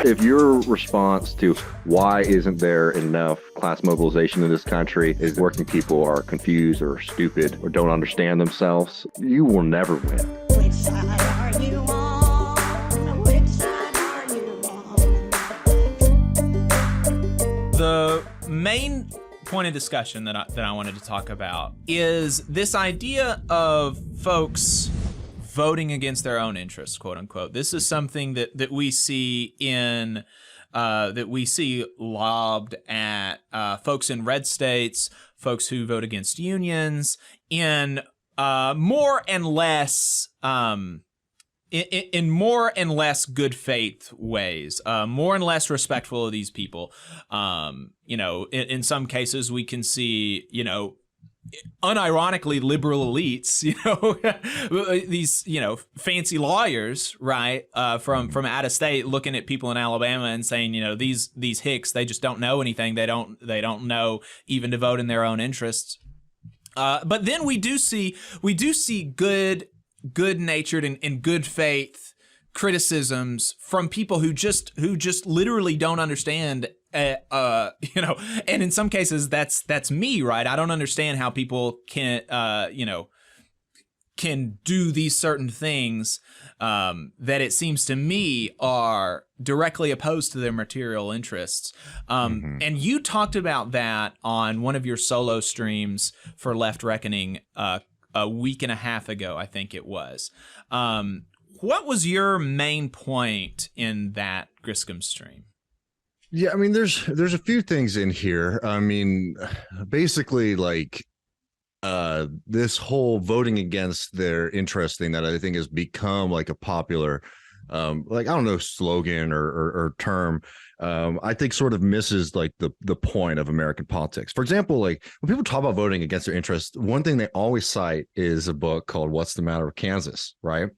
If your response to why isn't there enough class mobilization in this country is working people are confused or stupid or don't understand themselves, you will never win. Which side are you on? Which side are you on? The main point of discussion that I wanted to talk about is this idea of folks voting against their own interests, quote unquote. This is something that we see in that we see lobbed at folks in red states, folks who vote against unions, in more and less in more and less good faith ways, more and less respectful of these people. In some cases we can see, unironically liberal elites, these, fancy lawyers, right, from out of state looking at people in Alabama and saying, these hicks, they just don't know anything. They don't know even to vote in their own interests. But then we do see good-natured and good faith criticisms from people who just literally don't understand. And in some cases that's me, right? I don't understand how people can do these certain things that it seems to me are directly opposed to their material interests. And you talked about that on one of your solo streams for Left Reckoning a week and a half ago, I think it was. What was your main point in that Griscom stream? Yeah, I mean, there's a few things in here. I mean, basically, like this whole voting against their interest thing that I think has become like a popular, like, I don't know, slogan or term. I think sort of misses like the point of American politics. For example, like when people talk about voting against their interest, one thing they always cite is a book called What's the Matter with Kansas, right?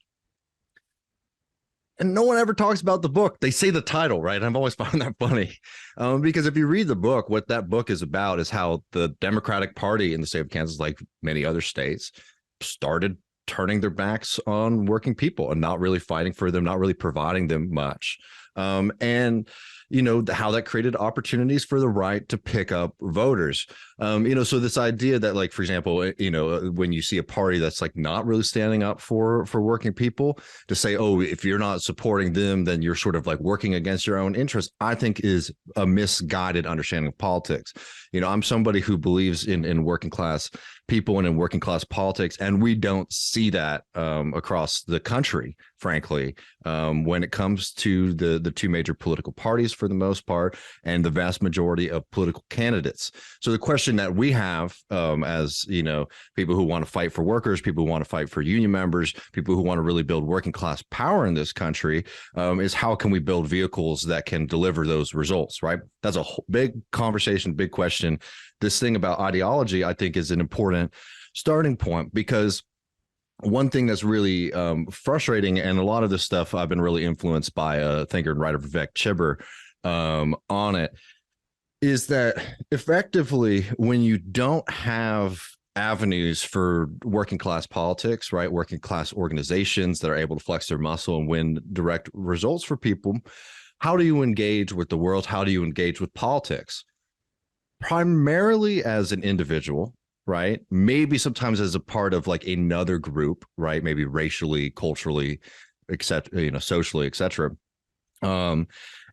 And no one ever talks about the book. They say the title, right? And I've always found that funny because if you read the book, what that book is about is how the Democratic Party in the state of Kansas, like many other states, started turning their backs on working people and not really fighting for them, not really providing them much. And how that created opportunities for the right to pick up voters. So this idea that, like, for example, when you see a party that's like not really standing up for working people, to say, oh, if you're not supporting them, then you're sort of like working against your own interests, I think is a misguided understanding of politics. I'm somebody who believes in working class people and in working class politics, and we don't see that across the country, frankly, when it comes to the two major political parties for the most part, and the vast majority of political candidates. So the question that we have as people who want to fight for workers, people who want to fight for union members, people who want to really build working class power in this country is how can we build vehicles that can deliver those results, right? That's a big conversation, big question. This thing about ideology, I think, is an important starting point, because one thing that's really frustrating, and a lot of this stuff I've been really influenced by a thinker and writer, Vivek Chibber, on it, is that effectively when you don't have avenues for working class politics, right, working class organizations that are able to flex their muscle and win direct results for people, how do you engage with the world? How do you engage with politics? Primarily as an individual, right? Maybe sometimes as a part of like another group, right? Maybe racially, culturally, etc., socially, etc.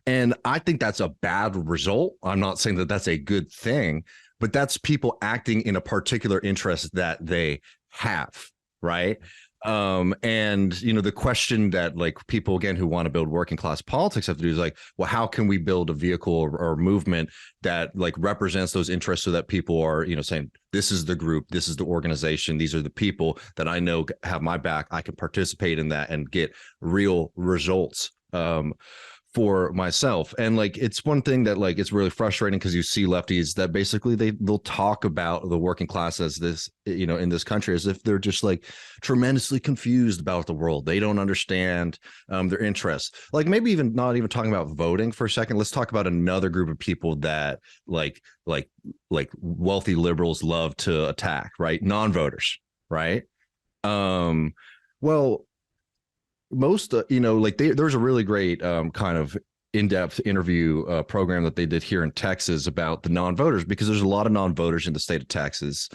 And I think that's a bad result. I'm not saying that that's a good thing, but that's people acting in a particular interest that they have, right? And the question that like people again who want to build working class politics have to do is like, well, how can we build a vehicle or movement that like represents those interests so that people are saying, this is the group, this is the organization, these are the people that I know have my back, I can participate in that and get real results for myself. And like, it's one thing that like, it's really frustrating because you see lefties that basically they'll talk about the working class as this, in this country, as if they're just like tremendously confused about the world. They don't understand their interests. Like maybe even not even talking about voting for a second. Let's talk about another group of people that like wealthy liberals love to attack, right? Non-voters, right? Well, most there's a really great kind of in-depth interview program that they did here in Texas about the non-voters, because there's a lot of non-voters in the state of Texas.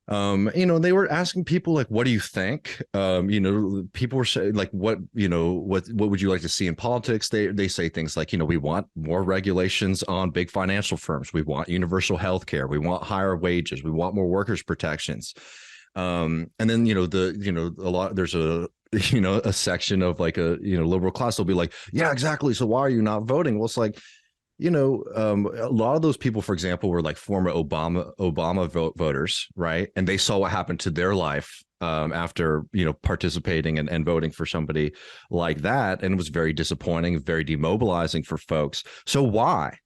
They were asking people like, what do you think? People were saying like, what would you like to see in politics? They say things like, we want more regulations on big financial firms. We want universal health care. We want higher wages. We want more workers' protections. And then, there's a section of like a, liberal class will be like, yeah, exactly. So why are you not voting? Well, it's like, a lot of those people, for example, were like former Obama voters, right? And they saw what happened to their life after, participating and voting for somebody like that. And it was very disappointing, very demobilizing for folks. So why?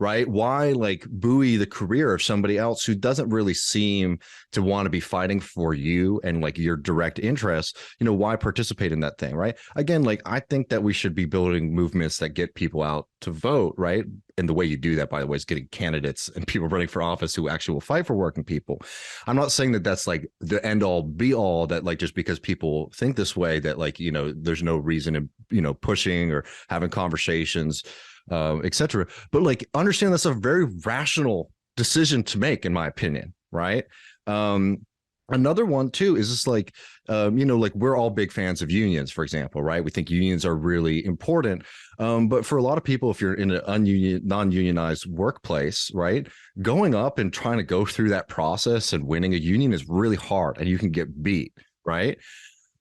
Right? Why like buoy the career of somebody else who doesn't really seem to want to be fighting for you and like your direct interests? Why participate in that thing? Right? Again, like I think that we should be building movements that get people out to vote. Right? And the way you do that, by the way, is getting candidates and people running for office who actually will fight for working people. I'm not saying that that's like the end all be all, that like just because people think this way that like, there's no reason in, pushing or having conversations, etc. But like, understand that's a very rational decision to make, in my opinion, right? Another one too is just like, like we're all big fans of unions, for example, right? We think unions are really important. But for a lot of people, if you're in an non-unionized workplace, right, going up and trying to go through that process and winning a union is really hard, and you can get beat, right?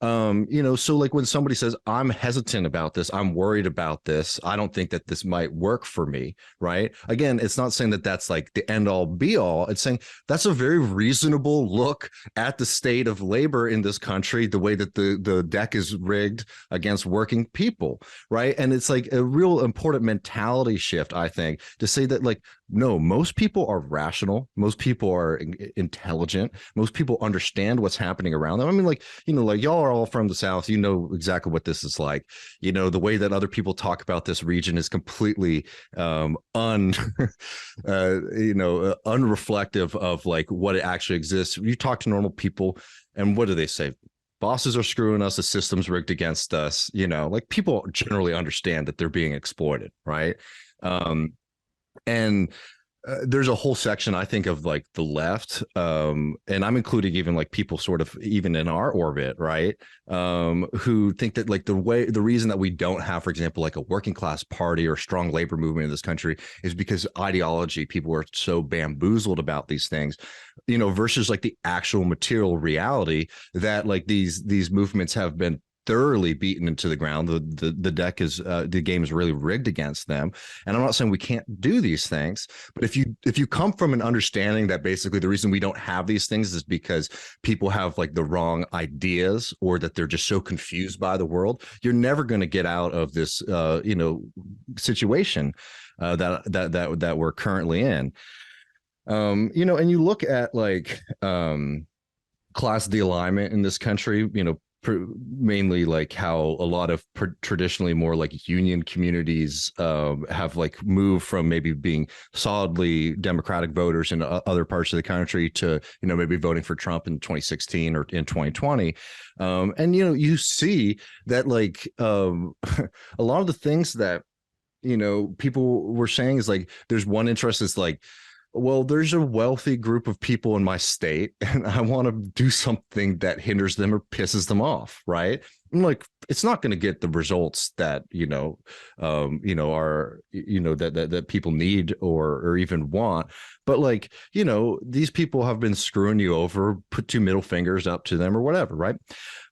So like when somebody says, I'm hesitant about this, I'm worried about this, I don't think that this might work for me, right? Again, it's not saying that that's like the end all be all. It's saying that's a very reasonable look at the state of labor in this country, the way that the deck is rigged against working people, right? And it's like a real important mentality shift, I think, to say that like, no, most people are rational. Most people are intelligent. Most people understand what's happening around them. I mean, like, like y'all are all from the South. You know exactly what this is like. The way that other people talk about this region is completely unreflective of like what it actually exists. You talk to normal people, and what do they say? Bosses are screwing us. The system's rigged against us. Like people generally understand that they're being exploited, right? And there's a whole section, I think, of like the left, and I'm including even like people sort of even in our orbit, right, who think that like the reason that we don't have, for example, like a working class party or strong labor movement in this country is because ideology, people are so bamboozled about these things, versus like the actual material reality that like these movements have been thoroughly beaten into the ground. The deck is the game is really rigged against them. And I'm not saying we can't do these things, but if you come from an understanding that basically the reason we don't have these things is because people have like the wrong ideas, or that they're just so confused by the world, you're never going to get out of this situation that we're currently in. And you look at like class de-alignment in this country, mainly like how a lot of traditionally more like union communities have like moved from maybe being solidly Democratic voters in other parts of the country to maybe voting for Trump in 2016 or in 2020, and you see that like a lot of the things that people were saying is like there's one interest is like, well, there's a wealthy group of people in my state, and I want to do something that hinders them or pisses them off, right? I'm like, it's not going to get the results that are that people need or even want. But like these people have been screwing you over. Put two middle fingers up to them or whatever, right?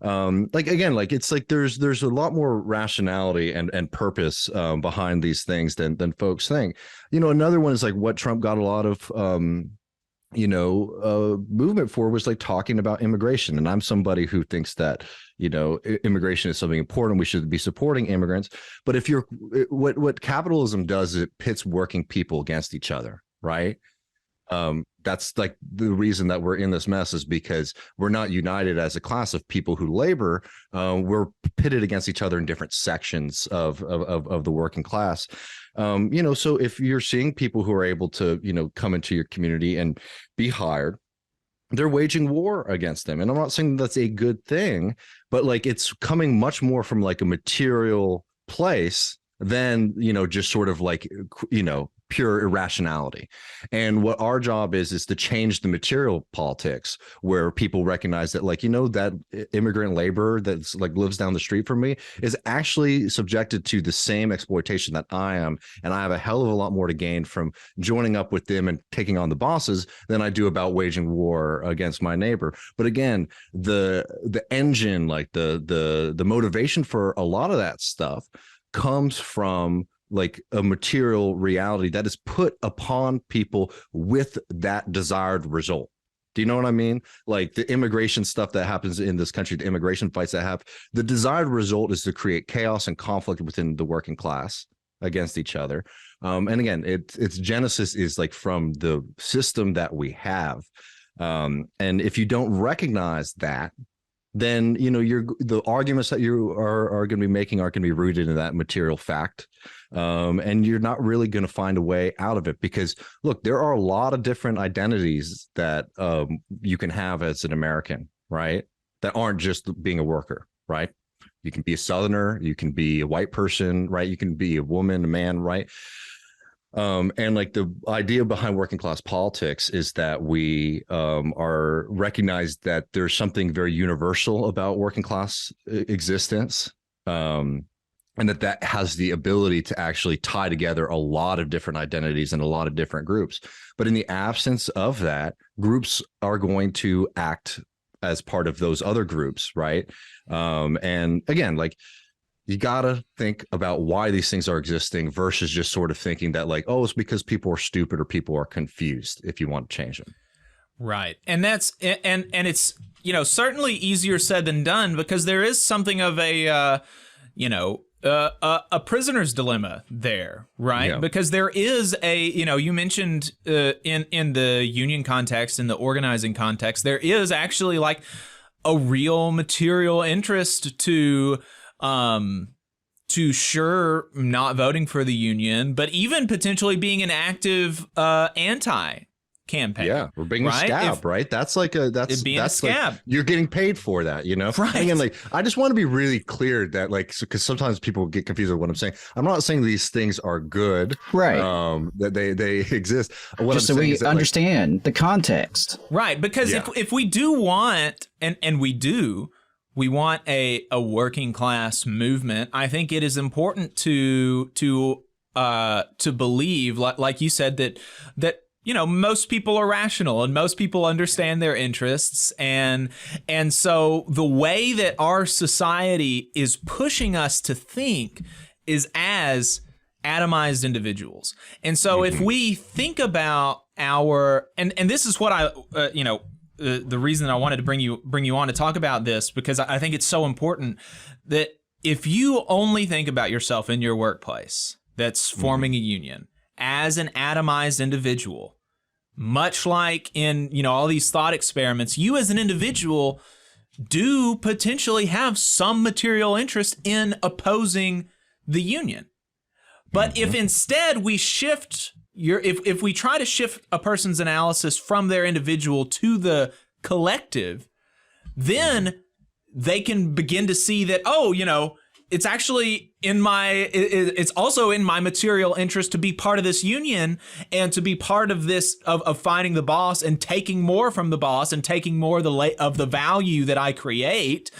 Like again, like it's like there's a lot more rationality and purpose behind these things than folks think. Another one is like what Trump got a lot of movement for was like talking about immigration. And I'm somebody who thinks that, immigration is something important. We should be supporting immigrants. But if what capitalism does is it pits working people against each other, right? That's like the reason that we're in this mess is because we're not united as a class of people who labor. We're pitted against each other in different sections of the working class. So if you're seeing people who are able to, come into your community and be hired, they're waging war against them. And I'm not saying that's a good thing, but like it's coming much more from like a material place than, just sort of like, pure irrationality. And what our job is to change the material politics, where people recognize that, like, that immigrant laborer that's like lives down the street from me is actually subjected to the same exploitation that I am. And I have a hell of a lot more to gain from joining up with them and taking on the bosses than I do about waging war against my neighbor. But again, the engine, like the motivation for a lot of that stuff comes from like a material reality that is put upon people with that desired result. Do you know what I mean? Like the immigration stuff that happens in this country, the immigration fights that have, the desired result is to create chaos and conflict within the working class against each other. And again, its genesis is like from the system that we have. And if you don't recognize that, then the arguments that you are going to be making aren't going to be rooted in that material fact, and you're not really going to find a way out of it. Because look, there are a lot of different identities that you can have as an American, right? That aren't just being a worker, right? You can be a Southerner, you can be a white person, right? You can be a woman, a man, right? And like the idea behind working class politics is that we are recognized that there's something very universal about working class existence, and that has the ability to actually tie together a lot of different identities and a lot of different groups. But in the absence of that, groups are going to act as part of those other groups, right? And again, like, you got to think about why these things are existing versus just sort of thinking that like, oh, it's because people are stupid or people are confused if you want to change them. Right. And that's and it's, certainly easier said than done, because there is something of a prisoner's dilemma there, right? Yeah. Because there is you mentioned in the union context, in the organizing context, there is actually like a real material interest to sure not voting for the union, but even potentially being an active anti-campaign. Yeah, we're being a scab, right? That's like that's a scab. Like, you're getting paid for that, Right. And like, I just want to be really clear that, like, because sometimes people get confused with what I'm saying. I'm not saying these things are good, right? That they exist. What just I'm so saying we is that, understand like, the context, right? Because if we do want, and we want a working class movement, I think it is important to believe, like you said, that most people are rational and most people understand their interests, and so the way that our society is pushing us to think is as atomized individuals. And so if we think about our and this is what I the reason I wanted to bring you on to talk about this, because I think it's so important that if you only think about yourself in your workplace that's forming a union as an atomized individual, much like in all these thought experiments, you as an individual do potentially have some material interest in opposing the union. But if instead we shift if we try to shift a person's analysis from their individual to the collective, then they can begin to see that, it's actually it's also in my material interest to be part of this union and to be part of this, of finding the boss and taking more from the boss and taking more of the value that I create.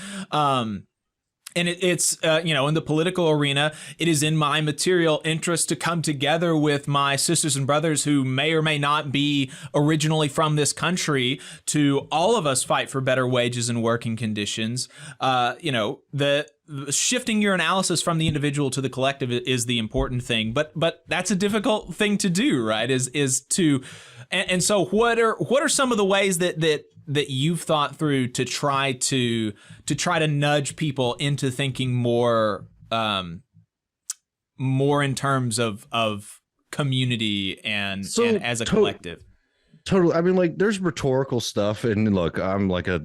And it's in the political arena, it is in my material interest to come together with my sisters and brothers who may or may not be originally from this country, to all of us fight for better wages and working conditions. The shifting your analysis from the individual to the collective is the important thing, but that's a difficult thing to do, right? And so what are some of the ways that you've thought through to try to nudge people into thinking more in terms of community and as a collective? Totally. I mean, like, there's rhetorical stuff, and look, I'm like a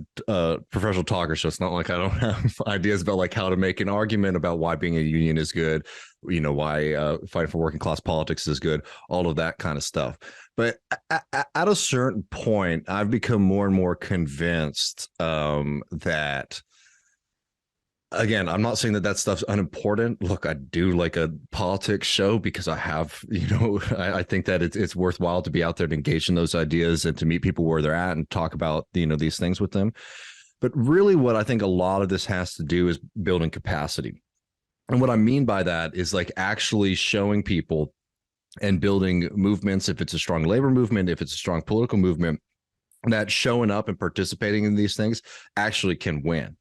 professional talker, so it's not like I don't have ideas about like how to make an argument about why being a union is good, why fighting for working class politics is good, all of that kind of stuff. But at a certain point, I've become more and more convinced that again, I'm not saying that that stuff's unimportant. Look, I do like a politics show because I have, I think that it's worthwhile to be out there to engage in those ideas and to meet people where they're at and talk about, these things with them. But really what I think a lot of this has to do is building capacity. And what I mean by that is like actually showing people and building movements, if it's a strong labor movement, if it's a strong political movement, that showing up and participating in these things actually can win.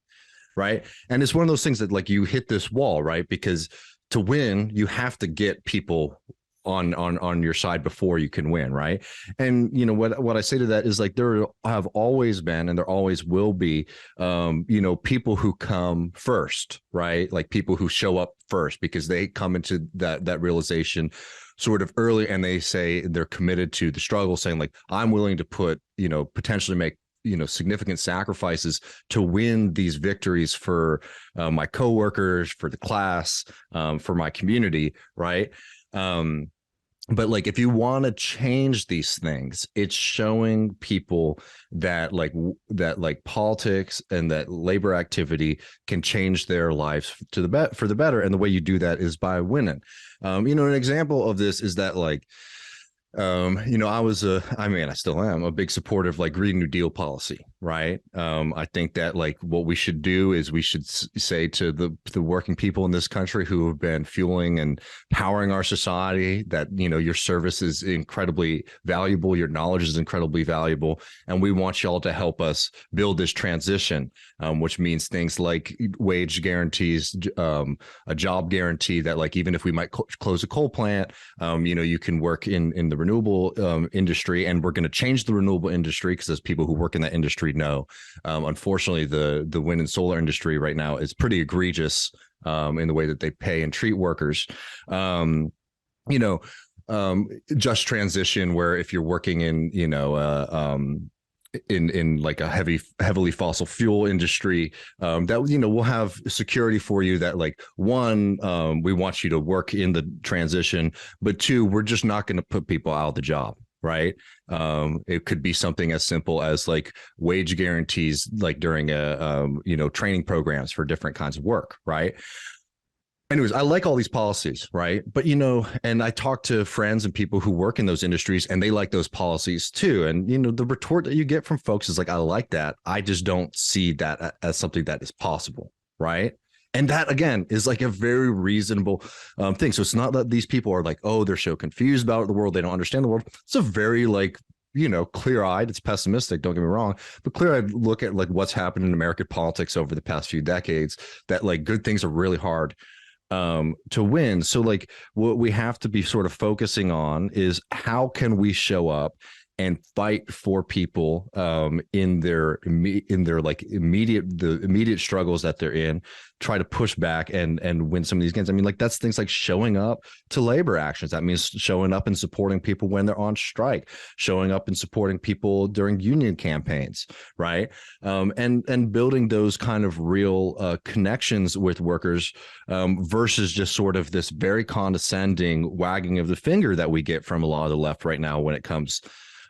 Right. And it's one of those things that like you hit this wall, right? Because to win, you have to get people on your side before you can win. Right. And, what I say to that is like there have always been and there always will be, people who come first. Right. Like people who show up first because they come into that realization sort of early and they say they're committed to the struggle, saying like, I'm willing to put, potentially make significant sacrifices to win these victories for my coworkers, for the class, for my community, right? But like, if you want to change these things, it's showing people that politics and that labor activity can change their lives for the better, and the way you do that is by winning. An example of this is that like. I still am a big supporter of like Green New Deal policy, right? I think that like what we should do is we should say to the working people in this country who have been fueling and powering our society that, your service is incredibly valuable, your knowledge is incredibly valuable, and we want y'all to help us build this transition, which means things like wage guarantees, a job guarantee that like even if we might close a coal plant, you can work in the renewable industry, and we're going to change the renewable industry because as people who work in that industry know, unfortunately the wind and solar industry right now is pretty egregious in the way that they pay and treat workers. Just transition where if you're working in in like a heavily fossil fuel industry, that we'll have security for you that like one, we want you to work in the transition, but two, we're just not going to put people out of the job, right? It could be something as simple as like wage guarantees, like during training programs for different kinds of work, right? Anyways, I like all these policies, right? But, and I talk to friends and people who work in those industries and they like those policies too. And, the retort that you get from folks is like, I like that. I just don't see that as something that is possible, right? And that, again, is like a very reasonable thing. So it's not that these people are like, oh, they're so confused about the world, they don't understand the world. It's a very like, clear-eyed, it's pessimistic, don't get me wrong, but clear-eyed look at like what's happened in American politics over the past few decades, that like good things are really hard to win. So like what we have to be sort of focusing on is how can we show up and fight for people in their like immediate struggles that they're in, try to push back and win some of these games. I mean, like that's things like showing up to labor actions. That means showing up and supporting people when they're on strike, showing up and supporting people during union campaigns, right? And building those kind of real connections with workers versus just sort of this very condescending wagging of the finger that we get from a lot of the left right now when it comes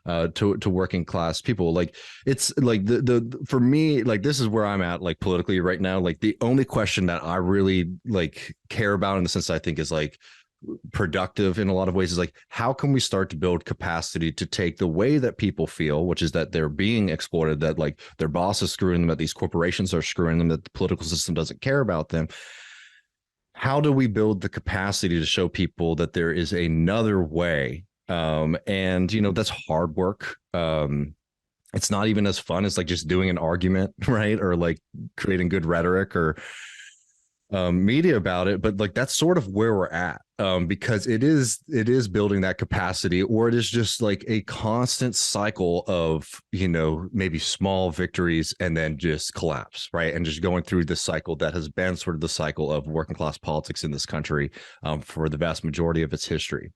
to working class people. Like it's like the for me, like this is where I'm at like politically right now. Like the only question that I really like care about in the sense I think is like productive in a lot of ways is like, how can we start to build capacity to take the way that people feel, which is that they're being exploited, that like their boss is screwing them, that these corporations are screwing them, that the political system doesn't care about them. How do we build the capacity to show people that there is another way? And that's hard work. It's not even as fun as like just doing an argument, right? Or like creating good rhetoric or media about it. But like that's sort of where we're at, because it is building that capacity, or it is just like a constant cycle of maybe small victories and then just collapse, right? And just going through this cycle that has been sort of the cycle of working class politics in this country for the vast majority of its history.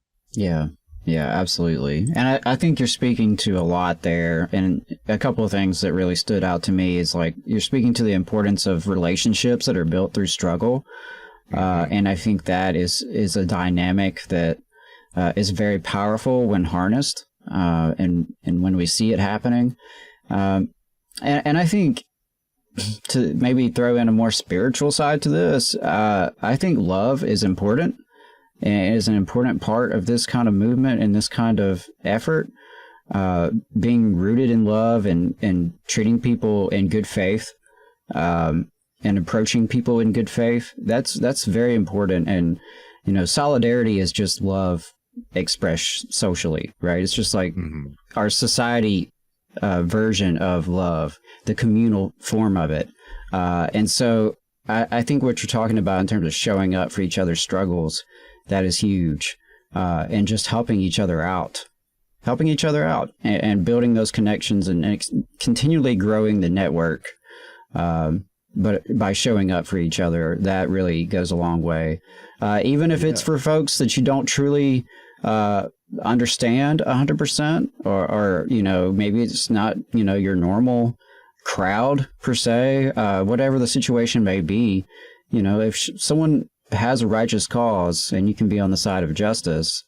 Yeah, absolutely. And I think you're speaking to a lot there. And a couple of things that really stood out to me is like you're speaking to the importance of relationships that are built through struggle. And I think that is a dynamic that is very powerful when harnessed and when we see it happening. And I think to maybe throw in a more spiritual side to this, I think love is important and is an important part of this kind of movement and this kind of effort. Being rooted in love and treating people in good faith, and approaching people in good faith, that's very important. And, you know, solidarity is just love expressed socially, right? It's just like our society version of love, the communal form of it. And so I think what you're talking about in terms of showing up for each other's struggles, that is huge. And just helping each other out and building those connections and continually growing the network. But by showing up for each other, that really goes a long way. Even if it's for folks that you don't truly understand 100%, or, you know, maybe it's not, you know, your normal crowd per se, whatever the situation may be, you know, if someone has a righteous cause and you can be on the side of justice,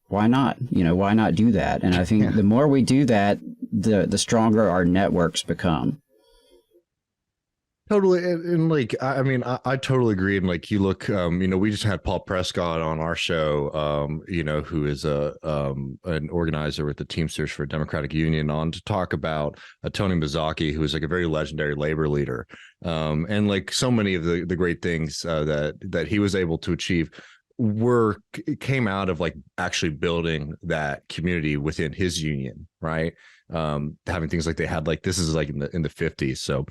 why not? You know, why not do that? And I think the more we do that, the stronger our networks become. Totally. And like, I mean, I totally agree. And like, you look, you know, we just had Paul Prescott on our show, you know, who is an organizer with the Teamsters for Democratic Union, on to talk about Tony Mazzocchi, who is like a very legendary labor leader. And like so many of the great things that he was able to achieve came out of like actually building that community within his union, right? Having things like they had, like, this is like in the 50s, so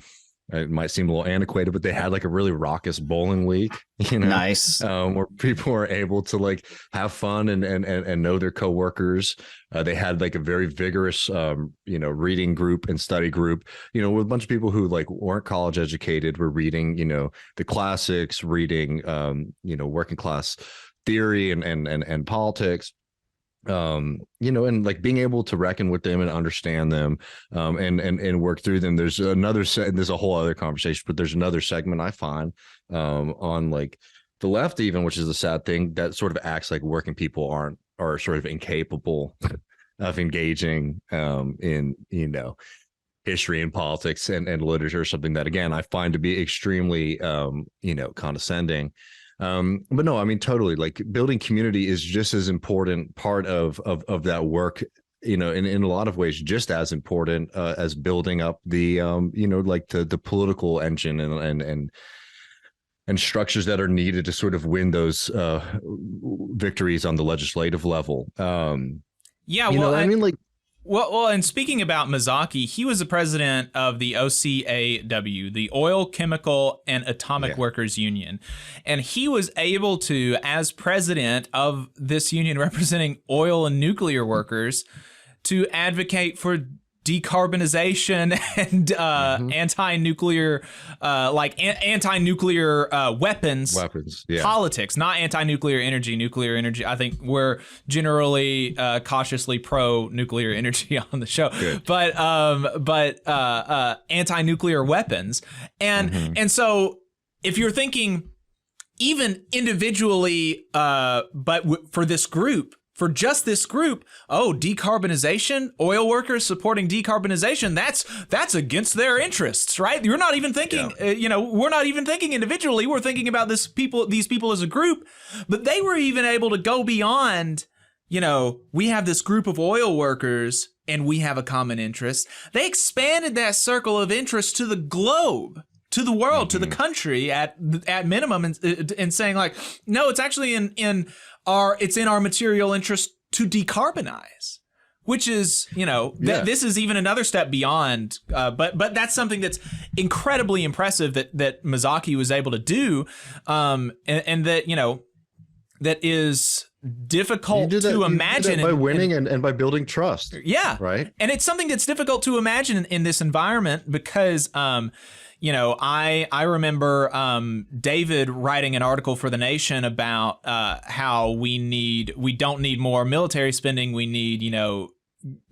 it might seem a little antiquated, but they had like a really raucous bowling league, you know, nice, where people were able to like have fun and know their coworkers. They had like a very vigorous, you know, reading group and study group, you know, with a bunch of people who like weren't college educated, were reading, you know, the classics, reading, you know, working class theory and politics. You know, and like being able to reckon with them and understand them, and work through them. There's there's a whole other conversation, but there's another segment I find on like the left, even, which is a sad thing, that sort of acts like working people are sort of incapable of engaging in, you know, history and politics and literature, something that, again, I find to be extremely you know, condescending. But no, I mean, totally, like building community is just as important part of that work, you know, in a lot of ways, just as important as building up the, you know, like the political engine and structures that are needed to sort of win those victories on the legislative level. Yeah, you know, I mean, like, Well, and speaking about Mazzocchi, he was the president of the OCAW, the Oil, Chemical, and Atomic Workers Union. And he was able to, as president of this union representing oil and nuclear workers, to advocate for decarbonization and anti-nuclear, anti-nuclear weapons politics, not anti-nuclear energy. Nuclear energy, I think we're generally cautiously pro-nuclear energy on the show. Good. but anti-nuclear weapons, and so if you're thinking even individually, but for this group. For just this group, decarbonization, oil workers supporting decarbonization, that's against their interests, right? You're not even thinking, you know, we're not even thinking individually. We're thinking about these people as a group, but they were even able to go beyond, you know, we have this group of oil workers and we have a common interest. They expanded that circle of interest to the globe, to the world, to the country at minimum, and saying like, no, it's actually it's in our material interest to decarbonize, which is, you know, this is even another step beyond. But that's something that's incredibly impressive that Mazzocchi was able to do, and that, you know, that is difficult to imagine by winning and by building trust. Yeah, right. And it's something that's difficult to imagine in this environment because. You know, I remember David writing an article for The Nation about how we don't need more military spending. We need, you know,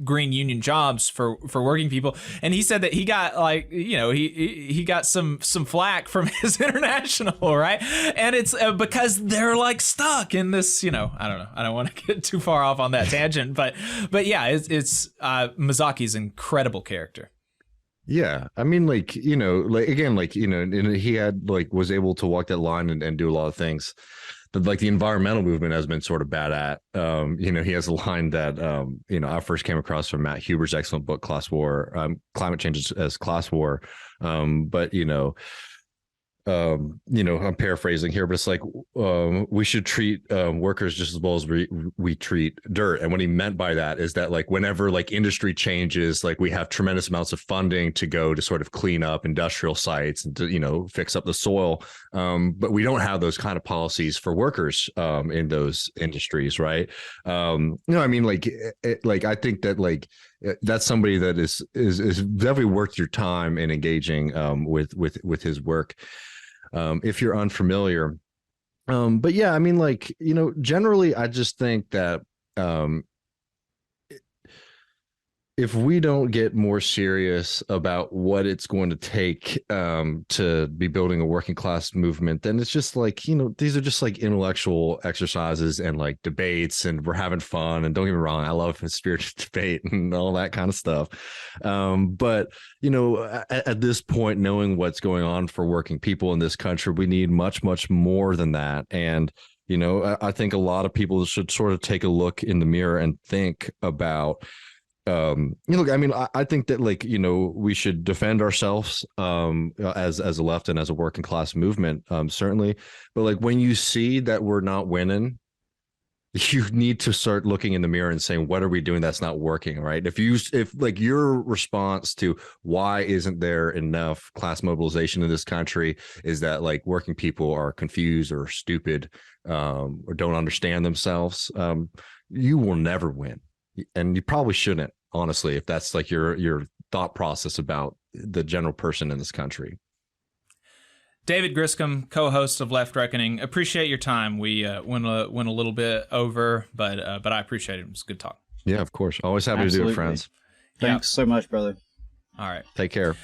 green union jobs for working people. And he said that he got, like, you know, he got some flack from his international, right? And it's because they're like stuck in this, you know, I don't know. I don't want to get too far off on that tangent, but yeah, it's Mazzocchi's incredible character. Yeah, I mean, like, like again, like, and he had like was able to walk that line and do a lot of things that like the environmental movement has been sort of bad at. He has a line that I first came across from Matt Huber's excellent book, Class War, Climate Change as Class War. But I'm paraphrasing here, but it's like we should treat workers just as well as we treat dirt. And what he meant by that is that like whenever like industry changes, like we have tremendous amounts of funding to go to sort of clean up industrial sites and to fix up the soil, but we don't have those kind of policies for workers in those industries, right? I mean, like I think that like that's somebody that is definitely worth your time in engaging with his work. If you're unfamiliar. But yeah, I mean, like, generally, I just think that if we don't get more serious about what it's going to take to be building a working class movement, then it's just like, these are just like intellectual exercises and like debates, and we're having fun. And don't get me wrong, I love spirited debate and all that kind of stuff. But, at this point, knowing what's going on for working people in this country, we need much, much more than that. And, I think a lot of people should sort of take a look in the mirror and think about look, I mean, I think that like, we should defend ourselves as a left and as a working class movement, certainly. But like when you see that we're not winning, you need to start looking in the mirror and saying, what are we doing that's not working, right? If like your response to why isn't there enough class mobilization in this country is that like working people are confused or stupid or don't understand themselves, you will never win. And you probably shouldn't, honestly, if that's like your thought process about the general person in this country. David Griscom, co-host of Left Reckoning, appreciate your time. We went a little bit over, but I appreciate it. It was a good talk. Yeah, of course. Always happy to do it, friends. Thanks so much, brother. All right. Take care.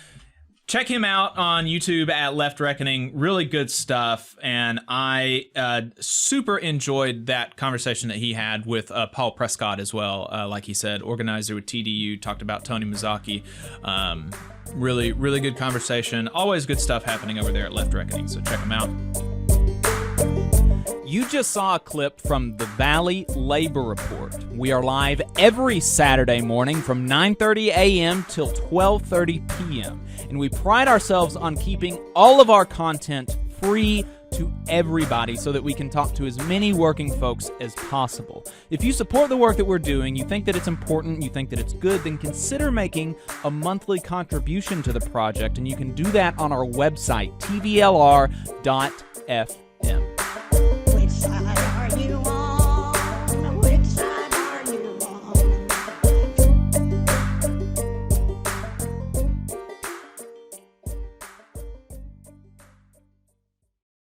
Check him out on YouTube at Left Reckoning. Really good stuff. And I super enjoyed that conversation that he had with Paul Prescott as well. Like he said, organizer with TDU, talked about Tony Mazzocchi. Really, really good conversation. Always good stuff happening over there at Left Reckoning. So check him out. You just saw a clip from the Valley Labor Report. We are live every Saturday morning from 9:30 a.m. till 12:30 p.m. And we pride ourselves on keeping all of our content free to everybody so that we can talk to as many working folks as possible. If you support the work that we're doing, you think that it's important, you think that it's good, then consider making a monthly contribution to the project, and you can do that on our website, tvlr.fm.